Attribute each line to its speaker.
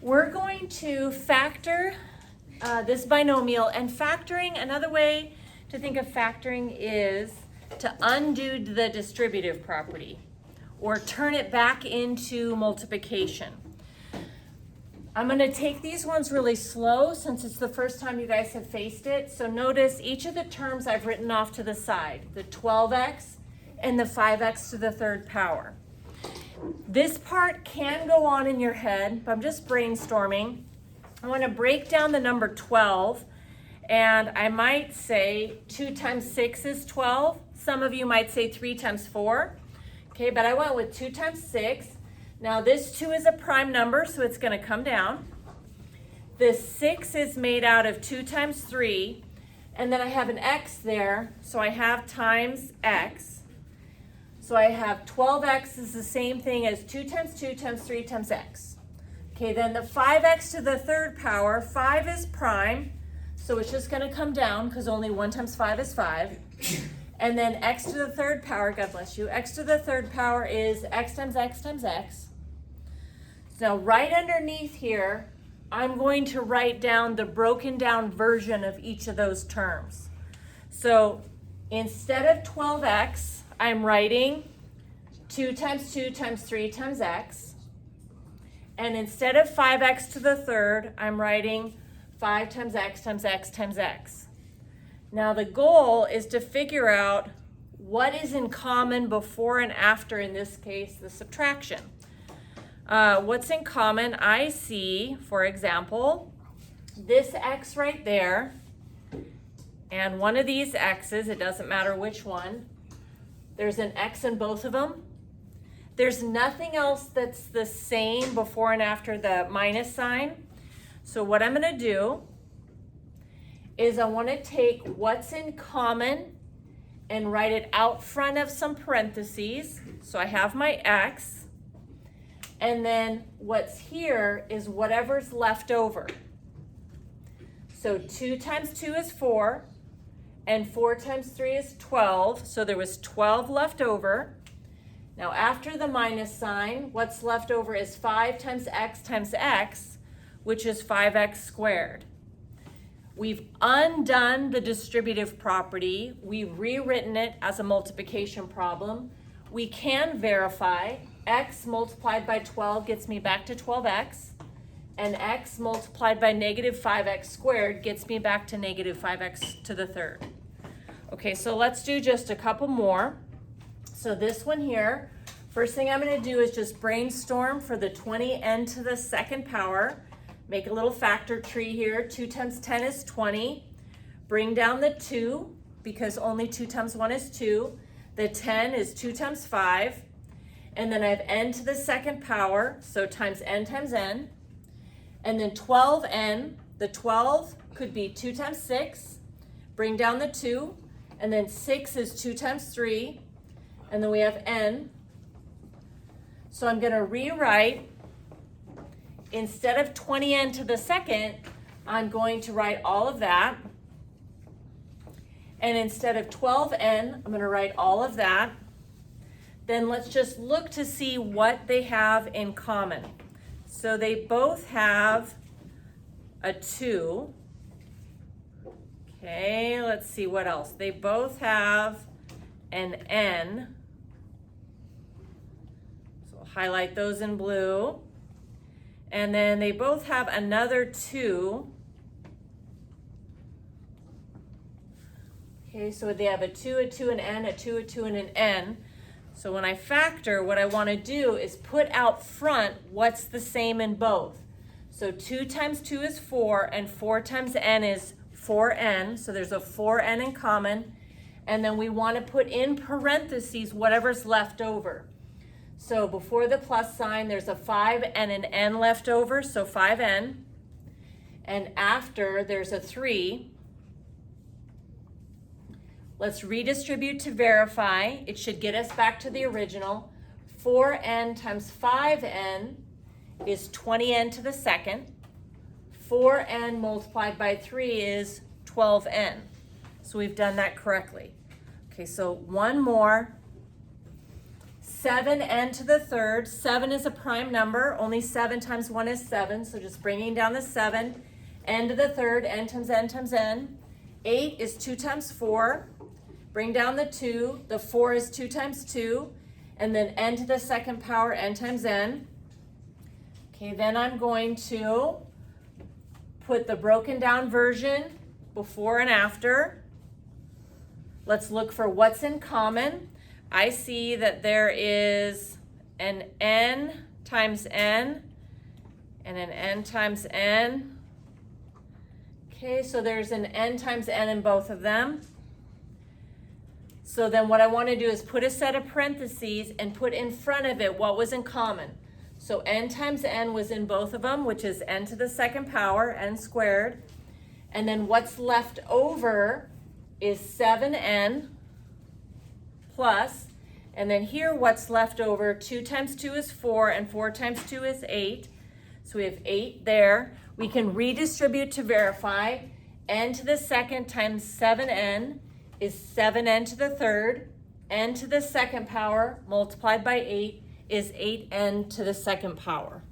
Speaker 1: We're going to factor this binomial, and factoring, another way to think of factoring is to undo the distributive property or turn it back into multiplication. I'm going to take these ones really slow since it's the first time you guys have faced it. So notice each of the terms I've written off to the side, the 12x and the 5x to the third power. This part can go on in your head, but I'm just brainstorming. I want to break down the number 12, and I might say 2 times 6 is 12. Some of you might say 3 times 4. Okay, but I went with 2 times 6. Now this 2 is a prime number, so it's going to come down. This 6 is made out of 2 times 3, and then I have an x there, so I have times x. So I have 12x is the same thing as 2 times 2 times 3 times x. Okay, then the 5x to the third power, 5 is prime, so it's just going to come down because only 1 times 5 is 5. And then x to the third power, God bless you, x to the third power is x times x times x. So right underneath here, I'm going to write down the broken down version of each of those terms. So instead of 12x, I'm writing 2 times 2 times 3 times x. And instead of 5x to the third, I'm writing 5 times x times x times x. Now the goal is to figure out what is in common before and after, in this case, the subtraction. What's in common? I see, for example, this x right there, and one of these x's, it doesn't matter which one, there's an x in both of them. There's nothing else that's the same before and after the minus sign. So what I'm going to do is I want to take what's in common and write it out front of some parentheses. So I have my x, and then what's here is whatever's left over. So 2 times 2 is 4, and 4 times 3 is 12, so there was 12 left over. Now after the minus sign, what's left over is 5 times x, which is 5x squared. We've undone the distributive property. We've rewritten it as a multiplication problem. We can verify x multiplied by 12 gets me back to 12x, and x multiplied by negative 5x squared gets me back to negative 5x to the third. Okay, so let's do just a couple more. So this one here, first thing I'm going to do is just brainstorm for the 20n to the second power. Make a little factor tree here. 2 times 10 is 20. Bring down the 2 because only 2 times 1 is 2. The 10 is 2 times 5. And then I have n to the second power, so times n. And then 12n, the 12 could be 2 times 6. Bring down the 2. And then 6 is 2 times 3. And then we have n. So I'm going to rewrite, instead of 20n to the second, I'm going to write all of that. And instead of 12n, I'm going to write all of that. Then let's just look to see what they have in common. So they both have a 2. Okay, let's see what else. They both have an n. So we'll highlight those in blue. And then they both have another 2. Okay, so they have a 2, an n, a 2, and an n. So when I factor, what I want to do is put out front what's the same in both. So 2 times 2 is 4, and 4 times n is 4n. So there's a 4n in common. And then we want to put in parentheses whatever's left over. So before the plus sign, there's a 5 and an n left over, so 5n. And after, there's a 3. Let's redistribute to verify. It should get us back to the original. 4n times 5n is 20n to the second. 4n multiplied by 3 is 12n. So we've done that correctly. Okay, so one more. 7n to the third. 7 is a prime number. Only 7 times 1 is 7. So just bringing down the 7. N to the third. N times n times n. 8 is 2 times 4. Bring down the 2. The 4 is 2 times 2. And then n to the second power, n times n. Okay, then I'm going to put the broken down version before and after. Let's look for what's in common. I see that there is an n times n and an n times n. Okay, so there's an n times n in both of them. So then what I want to do is put a set of parentheses and put in front of it what was in common. So n times n was in both of them, which is n to the second power, n squared. And then what's left over is 7n plus, and then here what's left over, 2 times 2 is 4, and 4 times 2 is 8. So we have 8 there. We can redistribute to verify. N to the second times 7n is 7n to the third. N to the second power multiplied by 8 is 8n to the second power.